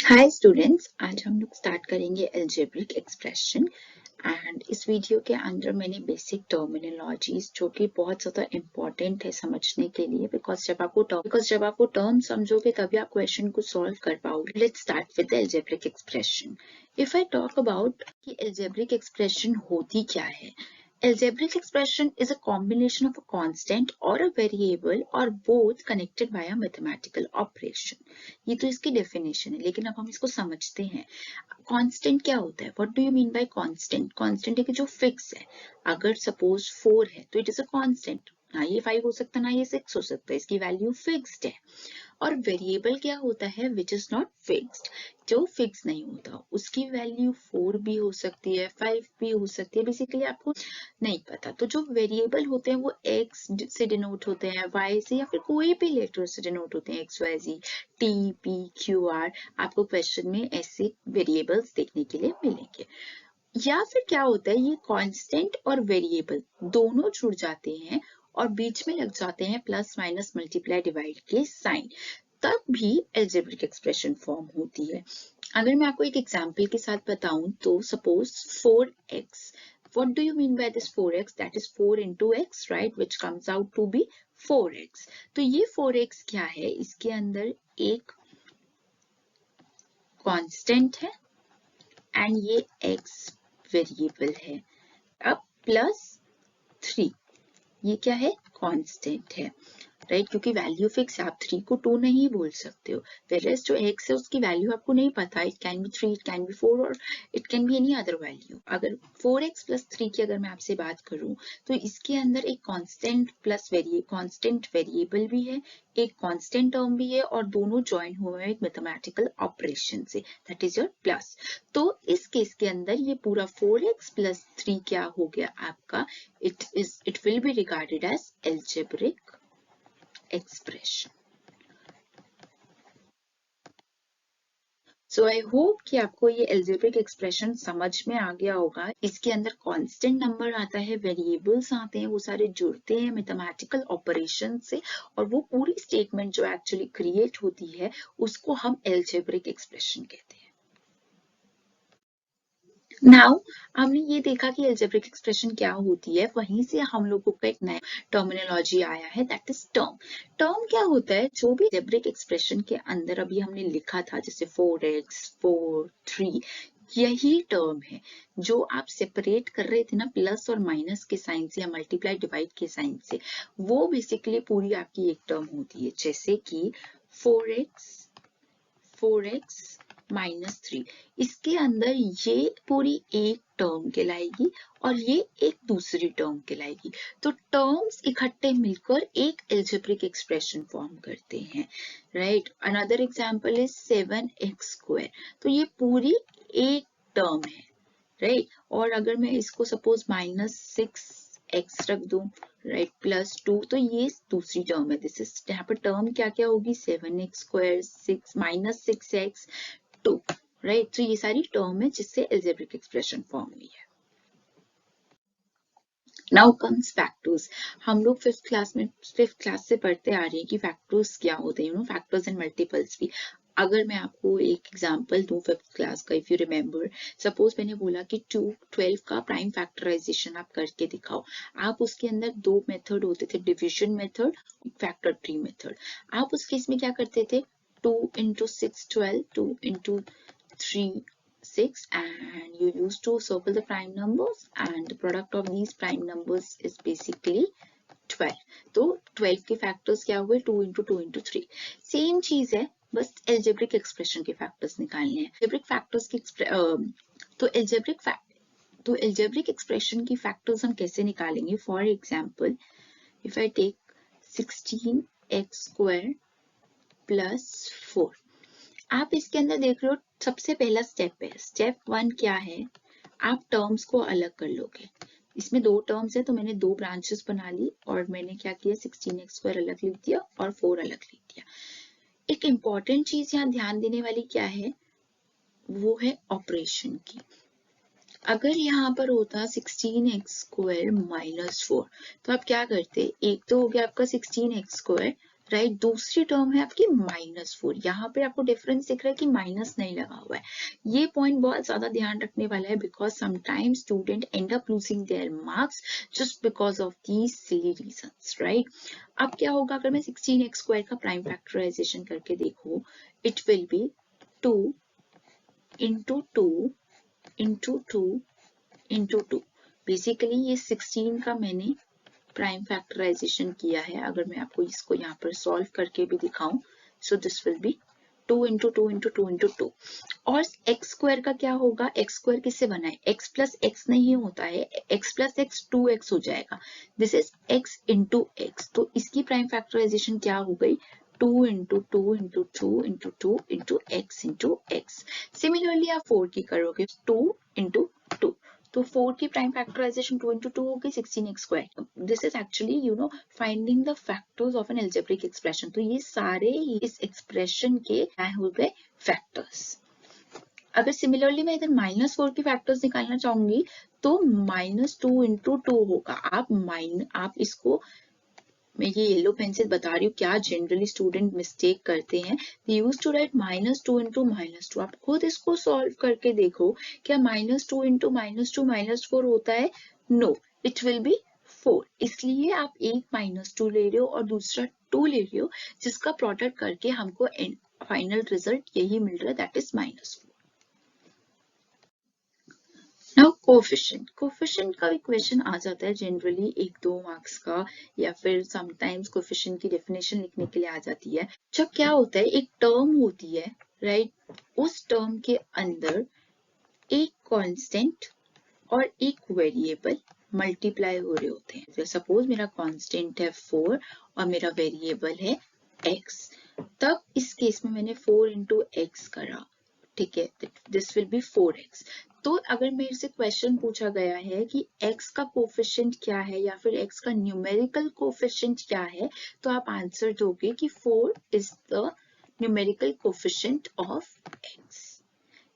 Hi students, आज हम लोग स्टार्ट करेंगे अलजेब्रिक एक्सप्रेशन एंड इस वीडियो के अंदर मैंने बेसिक टर्मिनोलॉजीज जो कि बहुत ज़्यादा इम्पोर्टेंट है समझने के लिए बिकॉज जब आपको टर्म समझोगे तभी आप क्वेश्चन को सॉल्व कर पाओगे। Let's start with the algebraic expression. If I talk about कि अलजेब्रिक एक्सप्रेशन होती क्या है, algebraic expression is a combination of a constant or a variable or both connected by a mathematical operation. ये तो इसकी definition है, लेकिन अब हम इसको समझते हैं। कांस्टेंट क्या होता है? What do you mean by constant? Constant है कि जो फिक्स है। अगर सपोज 4 है तो इट इज अ कांस्टेंट, ना ये 5 हो सकता ना ये 6 हो सकता है, इसकी वैल्यू फिक्स्ड है। और वेरिएबल क्या होता है? विच इज नॉट फिक्स्ड, जो फिक्स नहीं होता, उसकी वैल्यू 4 भी हो सकती है, 5 भी हो सकती है, बेसिकली आपको नहीं पता। तो जो वेरिएबल होते हैं वो x से डिनोट होते हैं, y से, या फिर कोई भी लेटर से डिनोट होते हैं, x, y, z, t, p, q, r। आपको क्वेश्चन में ऐसे वेरिएबल्स देखने के लिए मिलेंगे। या फिर क्या होता है, ये कांस्टेंट और वेरिएबल दोनों जुड़ जाते हैं और बीच में लग जाते हैं प्लस माइनस मल्टीप्लाई डिवाइड के साइन, तब भी अलजेब्रिक एक्सप्रेशन फॉर्म होती है। अगर मैं आपको एक एग्जांपल के साथ बताऊं तो suppose 4x, what do you mean by this 4x? that is 4 into x, right, which comes out to be 4x। तो ये 4x क्या है? इसके अंदर एक कांस्टेंट है एंड ये x वेरिएबल है। अब प्लस 3, ये क्या है? कांस्टेंट है, राइट, क्योंकि वैल्यू फिक्स है, आप 3 को 2 नहीं बोल सकते हो। वेरएज जो x है उसकी वैल्यू आपको नहीं पता, it can be 3, it can be 4 और it can be any other value. अगर 4x प्लस 3 की अगर मैं आपसे बात करूं तो इसके अंदर एक कांस्टेंट प्लस कांस्टेंट वेरिएबल भी है, एक कांस्टेंट टर्म भी है, और दोनों ज्वाइन हुए हैं एक मैथमेटिकल ऑपरेशन से, दैट इज योर प्लस। तो इस केस के अंदर ये पूरा 4x प्लस 3 क्या हो गया आपका? It will be regarded as algebraic expression. So I hope कि आपको ये अलजेब्रिक एक्सप्रेशन समझ में आ गया होगा। इसके अंदर कांस्टेंट नंबर आता है, वेरिएबल्स आते हैं, वो सारे जुड़ते हैं मैथमेटिकल ऑपरेशन से, और वो पूरी स्टेटमेंट जो एक्चुअली क्रिएट होती है उसको हम अलजेब्रिक एक्सप्रेशन कहते हैं। नाउ हमने ये देखा कि अलजेब्रिक एक्सप्रेशन क्या होती है, वहीं से हम लोगों को एक नया टर्मिनोलॉजी आया है, दैट इज टर्म। टर्म क्या होता है? जो भी अलजेब्रिक एक्सप्रेशन के अंदर अभी हमने लिखा था, जैसे 4x, 4, 3, यही टर्म है जो आप सेपरेट कर रहे थे ना प्लस और माइनस के साइन से या मल्टीप्लाई डिवाइड के साइन से, वो बेसिकली पूरी आपकी एक टर्म होती है। जैसे कि 4x माइनस 3, इसके अंदर ये पूरी एक टर्म कहलाएगी और ये एक दूसरी टर्म कहलाएगी। तो टर्म्स इकट्ठे मिलकर एक अलजेब्रिक एक्सप्रेशन फॉर्म करते हैं, right. Another example is 7x square, तो ये पूरी एक टर्म है, राइट। और अगर मैं इसको सपोज -6x रख दूं, राइट, +2, तो ये दूसरी टर्म है। दिस इज, यहाँ पर टर्म क्या क्या होगी? 7x square, 6 -6x, 2, right. तो ये सारी टर्म है जिससे अलजेब्रिक एक्सप्रेशन फॉर्म हुई है। Now comes factors. हम लोग फिफ्थ क्लास से पढ़ते आ रहे हैं कि फैक्टर्स क्या होते हैं, फैक्टर्स एंड मल्टीपल्स भी। अगर मैं आपको एक एग्जांपल दूं फिफ्थ क्लास का, इफ यू रिमेम्बर, सपोज मैंने बोला कि 12 का प्राइम फैक्टराइजेशन आप करके दिखाओ। आप उसके अंदर दो मेथड होते थे, division method, factor tree method. आप उस केस में क्या करते थे? 2 into 6 12, 2 into 3 6, and you used to circle the prime numbers and the product of these prime numbers is basically 12। तो 12 के फैक्टर्स क्या हुए? 2 into 2 into 3। सेम चीज है, बस अलजेब्रिक एक्सप्रेशन के फैक्टर्स निकालने हैं। अलजेब्रिक फैक्टर्स की तो अलजेब्रिक एक्सप्रेशन की फैक्टर्स हम कैसे निकालेंगे? For example, if I take 16x square plus 4, आप इसके अंदर देख रहे हो सबसे पहला स्टेप है, स्टेप 1 क्या है? आप टर्म्स को अलग कर लोगे। इसमें दो टर्म्स है तो मैंने दो ब्रांचेस बना ली और मैंने क्या किया? 16x स्क्वायर अलग लिख दिया और 4 अलग लिख दिया। एक इंपॉर्टेंट चीज यहाँ ध्यान देने वाली क्या है? वो है ऑपरेशन की। अगर यहाँ पर होता 16x स्क्वायर माइनस 4, तो आप क्या करते? एक तो हो गया आपका 16x स्क्वायर, राइट। दूसरी टर्म है आपकी -4। यहाँ पे आपको डिफरेंस दिख रहा है कि माइनस नहीं लगा हुआ है। ये पॉइंट बहुत ज्यादा ध्यान रखने वाला है because sometimes student and up losing their marks just because of these silly reasons, right. अब क्या होगा अगर मैं 16x² का प्राइम फैक्टराइजेशन करके देखूं, it will B 2 into 2 into 2 into 2। Basically ये 16 का मैंने प्राइम फैक्टराइजेशन किया है। अगर मैं आपको इसको यहाँ पर सॉल्व करके भी दिखाऊं, so this will be 2 into 2 into 2 into 2। और x² का क्या होगा, x² किससे बना है, x प्लस x नहीं होता है, x प्लस x 2x हो जाएगा। This is x into x। तो इसकी प्राइम फैक्टराइजेशन क्या हो गई, 2 into 2 into 2 into 2 into x into x। Similarly आप 4 की करोगे, 2 into 2। तो 4 की प्राइम फैक्टराइजेशन 2 into 2 होगी 16x²। This is actually finding the factors of an algebraic expression. तो ये सारे इस एक्सप्रेशन के क्या हो गए, फैक्टर्स। अगर सिमिलरली मैं इधर -4 के फैक्टर्स निकालना चाहूंगी तो -2 into 2 होगा। आप इसको, मैं ये येलो पेन से बता रही हूँ क्या जनरली स्टूडेंट मिस्टेक करते हैं। They used to write -2 into -2। आप खुद इसको सॉल्व करके देखो, क्या -2 into -2 -4 होता है, नो, इट विल बी 4। इसलिए आप एक -2 ले रहे हो और दूसरा 2 ले रहे हो, जिसका प्रोडक्ट करके हमको फाइनल रिजल्ट यही मिल रहा है, दैट इज -4। नाउ कोफिशिएंट का भी क्वेश्चन आ जाता है जनरली 1-2 मार्क्स का, या फिर समटाइम्स कोफिशिएंट की डेफिनेशन लिखने के लिए आ जाती है। जब क्या होता है, एक टर्म होती है, राइट, उस टर्म के अंदर एक कांस्टेंट और एक वेरिएबल मल्टीप्लाई हो रहे होते हैं। सपोज मेरा कांस्टेंट है 4 और मेरा वेरिएबल है x, तब इस केस में मैंने 4 into x करा, ठीक है, दिस विल बी 4x। तो अगर मेरे से क्वेश्चन पूछा गया है कि x का कोफिशिएंट क्या है या फिर x का न्यूमेरिकल कोफिशिएंट क्या है, तो आप आंसर दोगे कि 4 is the numerical coefficient of x।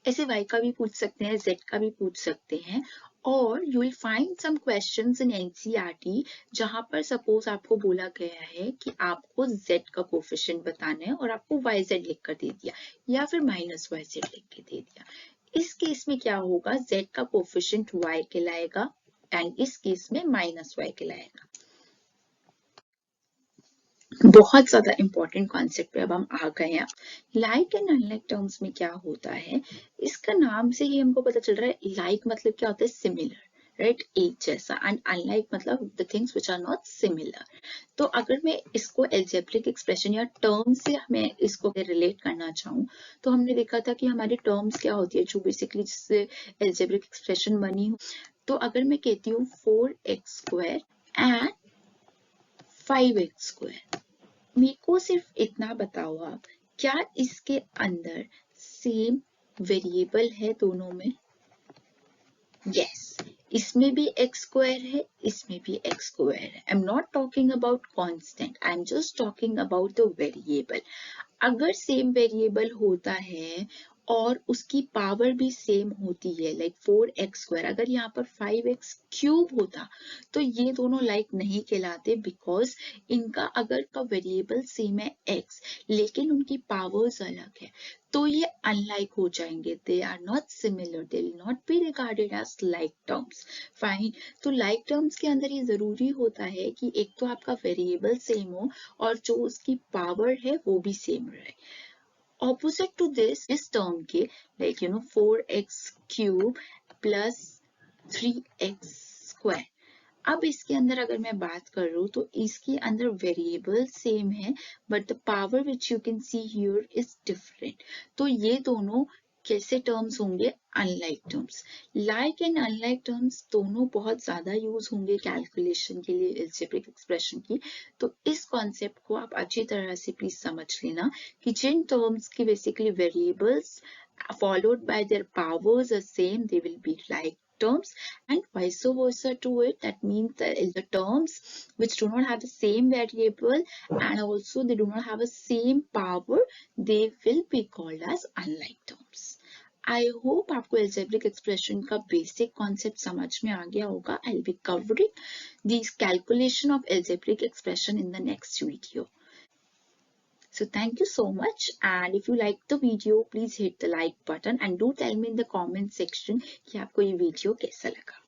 ऐसे y का भी पूछ सकते हैं, z का भी पूछ सकते हैं। और you will find some questions in NCERT जहां पर सपोज आपको बोला गया है कि आपको z का कोफिशिएंट बताना है और आपको yz लिख कर दे दिया या फिर -yz लिख के दे दिया। इस केस में क्या होगा, z का कोफिशिएंट y कहलाएगा एंड इस केस में -y कहलाएगा। बहुत ज्यादा इंपॉर्टेंट कॉन्सेप्ट पे अब हम आ गए हैं। लाइक एंड अनलाइक टर्म्स में क्या होता है, इसका नाम से ही हमको पता चल रहा है, लाइक मतलब क्या होता है, सिमिलर, राइट, एक जैसा, एंड अनलाइक मतलब the things which are not similar. तो अगर मैं इसको एल्जेब्रिक एक्सप्रेशन या टर्म से मैं इसको रिलेट करना चाहूँ, तो हमने देखा था कि हमारी टर्म्स क्या होती है जो बेसिकली जिससे एल्जेब्रिक एक्सप्रेशन बनी हो। तो अगर मैं कहती हूँ 4x² एंड 5x², मेरे को सिर्फ इतना बताओ आप, क्या इसके अंदर सेम वेरिएबल है दोनों में? यस, इसमें भी x² है, इसमें भी x² है। I am not talking about constant, I am just talking about the variable. अगर सेम वेरिएबल होता है और उसकी पावर भी सेम होती है, लाइक 4x², अगर यहाँ पर 5x³ होता तो ये दोनों लाइक नहीं कहलाते, बिकॉज इनका अगर का वेरिएबल सेम है x लेकिन उनकी पावर्स अलग है, तो ये अनलाइक हो जाएंगे, they are not similar, they will not be regarded as like terms. Fine. तो लाइक टर्म्स के अंदर ये जरूरी होता है कि एक तो आपका वेरिएबल सेम हो और जो उसकी पावर है वो भी सेम रहे। Opposite to this, इस टर्म के, like 4x³ plus 3x²। अब इसके अंदर अगर मैं बात कर रहा हूँ तो इसके अंदर वेरिएबल सेम है but the power which you can see here is different. तो ये दोनों कैसे टर्म्स होंगे, unlike terms. Like and unlike terms दोनों बहुत ज्यादा यूज होंगे कैलकुलेशन के लिए एल्जेब्रिक एक्सप्रेशन की। तो इस कॉन्सेप्ट को आप अच्छी तरह से प्लीज समझ लेना कि जिन टर्म्स की basically variables followed by their powers are same, they will be like terms, and vice versa to it. That means that the terms which do not have the same variable and also they do not have a same power, they will be called as unlike terms. I hope आपको algebraic expression का basic concept समझ में आ गया होगा. I'll be covering these calculation of algebraic expression in the next video. So thank you so much, and if you like the video, please hit the like button and do tell me in the comment section कि आपको ये video कैसा लगा.